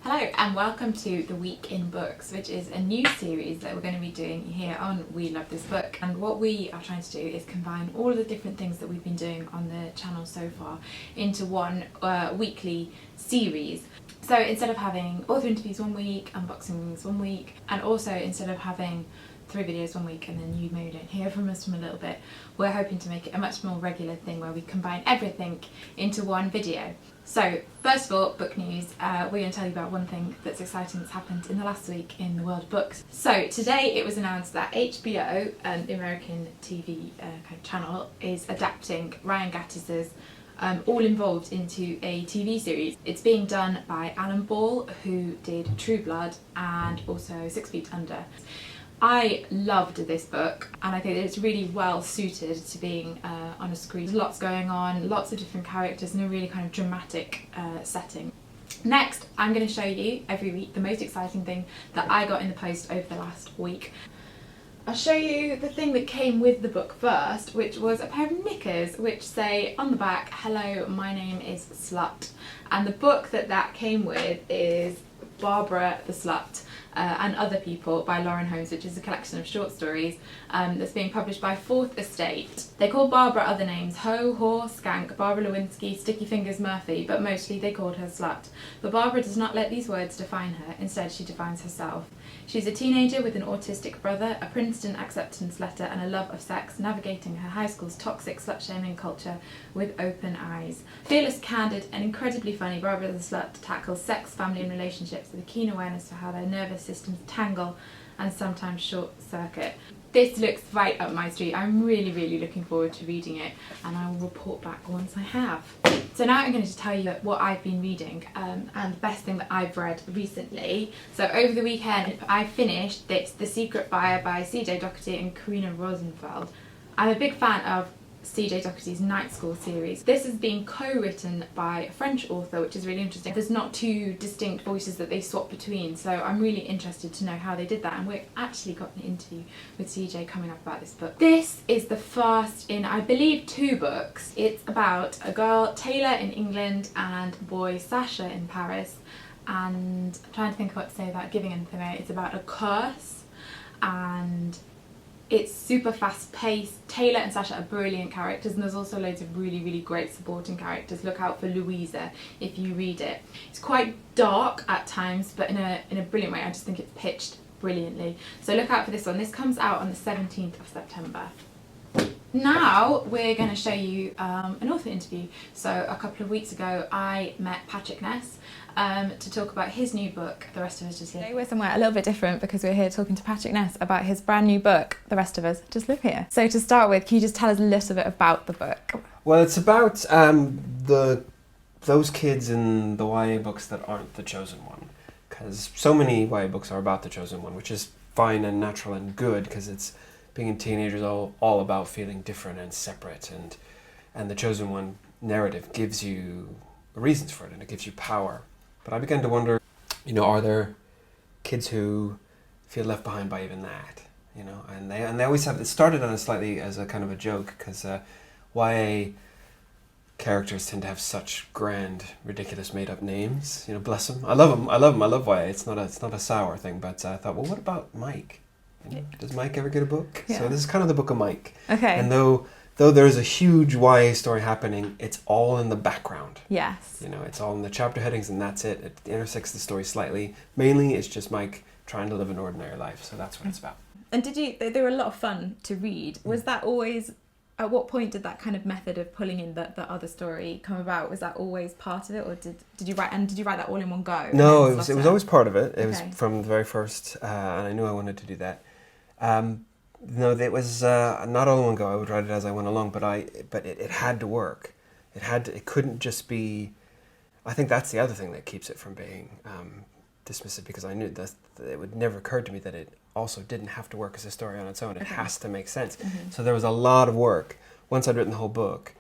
Hello and welcome to The Week in Books, which is a new series that we're going to be doing here on We Love This Book. And what we are trying to do is combine all of the different things that we've been doing on the channel so far into one weekly series. So instead of having author interviews one week, unboxings one week, and also instead of having 3 videos one week and then you maybe don't hear from us from a little bit, we're hoping to make it a much more regular thing where we combine everything into one video. So first of all, book news. We're going to tell you about one thing that's exciting that's happened in the last week in the world of books. So today it was announced that HBO, the American TV kind of channel, is adapting Ryan Gattis's All Involved into a TV series. It's being done by Alan Ball, who did True Blood and also 6 Feet Under. I loved this book and I think that it's really well suited to being on a screen. There's lots going on, lots of different characters and a really kind of dramatic setting. Next, I'm going to show you every week the most exciting thing that I got in the post over the last week. I'll show you the thing that came with the book first, which was a pair of knickers which say on the back, "Hello, my name is Slut." And the book that came with is Barbara the Slut and Other People by Lauren Holmes, which is a collection of short stories that's being published by Fourth Estate. They call Barbara other names: Ho, Whore, Skank, Barbara Lewinsky, Sticky Fingers Murphy, but mostly they called her Slut. But Barbara does not let these words define her, instead she defines herself. She's a teenager with an autistic brother, a Princeton acceptance letter and a love of sex, navigating her high school's toxic slut-shaming culture with open eyes. Fearless, candid and incredibly funny, Barbara the Slut tackles sex, family and relationships with a keen awareness for how their nervous systems tangle and sometimes short-circuit. This looks right up my street. I'm really looking forward to reading it and I will report back once I have. So now I'm going to tell you what I've been reading and the best thing that I've read recently. So over the weekend I finished The Secret Buyer by C.J. Doherty and Karina Rosenfeld. I'm a big fan of C.J. Doherty's Night School series. This is being co-written by a French author, which is really interesting. There's not 2 distinct voices that they swap between, so I'm really interested to know how they did that, and we've actually got an interview with C.J. coming up about this book. This is the first in, I believe, 2 books. It's about a girl, Taylor, in England and a boy, Sasha, in Paris, and I'm trying to think of what to say without giving anything away. It's about a curse and it's super fast paced. Taylor and Sasha are brilliant characters and there's also loads of really great supporting characters. Look out for Louisa if you read it. It's quite dark at times but in a brilliant way. I just think it's pitched brilliantly. So look out for this one. This comes out on the 17th of September. Now we're going to show you an author interview. So a couple of weeks ago I met Patrick Ness to talk about his new book, The Rest of Us Just Live. Today we're somewhere a little bit different because we're here talking to Patrick Ness about his brand new book, The Rest of Us Just Live Here. So to start with, can you just tell us a little bit about the book? Well, it's about those kids in the YA books that aren't the chosen one, because so many YA books are about the chosen one, which is fine and natural and good because it's being a teenager is all about feeling different and separate, and the chosen one narrative gives you reasons for it and it gives you power. But I began to wonder, are there kids who feel left behind by even that? And they always have. It started on slightly as a kind of a joke because YA characters tend to have such grand, ridiculous, made-up names. Bless them. I love them. I love YA. It's not a sour thing. But I thought, well, what about Mike? Does Mike ever get a book? Yeah. So this is kind of the book of Mike. Okay. And though there's a huge YA story happening, it's all in the background. Yes. It's all in the chapter headings and that's it. It intersects the story slightly. Mainly it's just Mike trying to live an ordinary life. So that's what it's about. And they were a lot of fun to read. Was that always, at what point did that kind of method of pulling in the other story come about? Was that always part of it, or did you write that all in one go? No, it was always part of it. It was from the very first, and I knew I wanted to do that. No, it was not all in one go. I would write it as I went along, but it had to work. It couldn't just be. I think that's the other thing that keeps it from being dismissive, because I knew that it would never occur to me that it also didn't have to work as a story on its own. It has to make sense. Mm-hmm. So there was a lot of work once I'd written the whole book,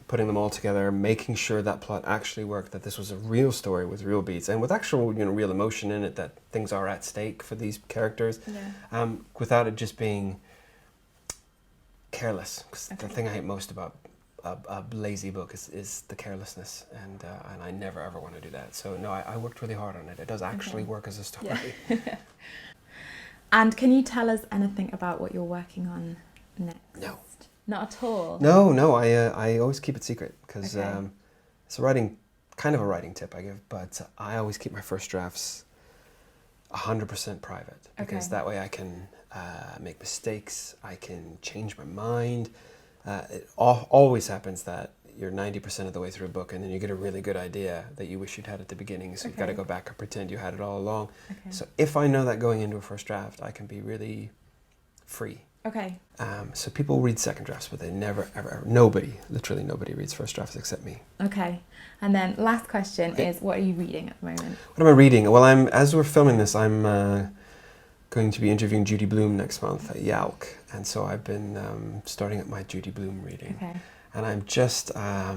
putting them all together, making sure that plot actually worked, that this was a real story with real beats and with actual, real emotion in it, that things are at stake for these characters, without it just being careless. Because the thing I hate most about a lazy book is the carelessness, and I never ever want to do that. So no, I worked really hard on it. It does actually work as a story. Yeah. And can you tell us anything about what you're working on next? No. Not at all? No, I always keep it secret, because Okay. it's kind of a writing tip I give, but I always keep my first drafts 100% private, because Okay. that way I can make mistakes, I can change my mind. It always happens that you're 90% of the way through a book and then you get a really good idea that you wish you'd had at the beginning, so you've got to go back and pretend you had it all along. Okay. So if I know that going into a first draft, I can be really free. Okay. So people read second drafts, but they never, ever, literally nobody reads first drafts except me. Okay. And then last question is, what are you reading at the moment? What am I reading? Well, as we're filming this, I'm going to be interviewing Judy Blume next month at Yalc, and so I've been starting at my Judy Blume reading. Okay. And I'm just, I've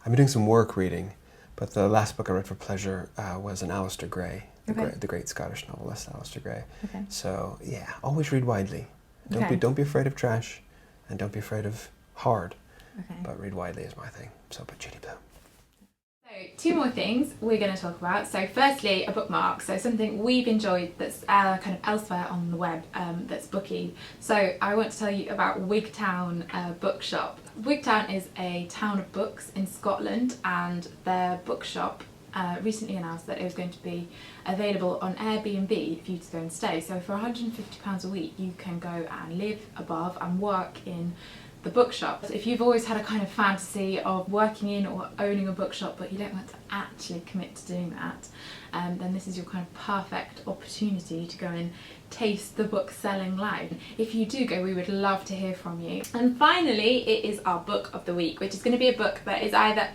been doing some work reading, but the last book I read for pleasure was an Alistair Gray, the great Scottish novelist Alistair Gray. Okay. So yeah, always read widely. Okay. Don't be afraid of trash, and don't be afraid of hard. Okay. But read widely is my thing. So, but Judy Blume. So 2 more things we're going to talk about. So firstly, a bookmark. So something we've enjoyed that's kind of elsewhere on the web, that's booky. So I want to tell you about Wigtown Bookshop. Wigtown is a town of books in Scotland, and their bookshop recently announced that it was going to be available on Airbnb for you to go and stay. So for £150 a week, you can go and live above and work in the bookshop. If you've always had a kind of fantasy of working in or owning a bookshop, but you don't want to actually commit to doing that, then this is your kind of perfect opportunity to go and taste the book selling life. If you do go, we would love to hear from you. And finally, it is our book of the week, which is going to be a book that is either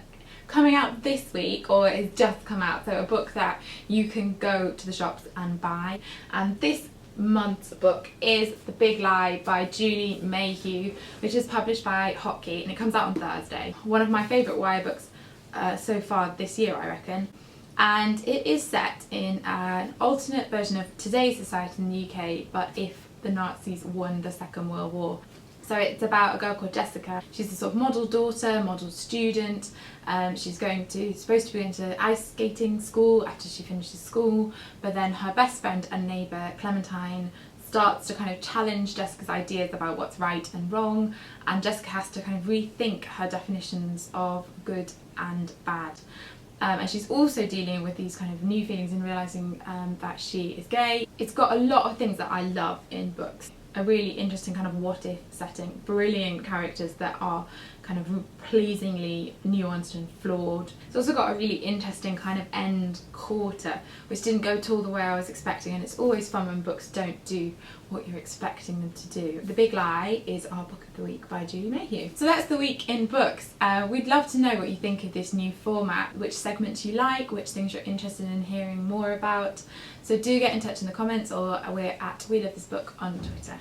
coming out this week or it's just come out, so a book that you can go to the shops and buy. And this month's book is The Big Lie by Julie Mayhew, which is published by Hotkey, and it comes out on Thursday. One of my favourite YA books so far this year, I reckon. And it is set in an alternate version of today's society in the UK, but if the Nazis won the Second World War. So it's about a girl called Jessica. She's a sort of model daughter, model student. She's supposed to be going to ice skating school after she finishes school, but then her best friend and neighbour, Clementine, starts to kind of challenge Jessica's ideas about what's right and wrong, and Jessica has to kind of rethink her definitions of good and bad. And she's also dealing with these kind of new feelings and realising that she is gay. It's got a lot of things that I love in books. A really interesting kind of what-if setting, brilliant characters that are kind of pleasingly nuanced and flawed. It's also got a really interesting kind of end quarter, which didn't go at all the way I was expecting, and it's always fun when books don't do what you're expecting them to do. The Big Lie is our book of the week by Julie Mayhew. So that's the week in books. We'd love to know what you think of this new format, which segments you like, which things you're interested in hearing more about. So do get in touch in the comments, or we're at We Love This Book on Twitter.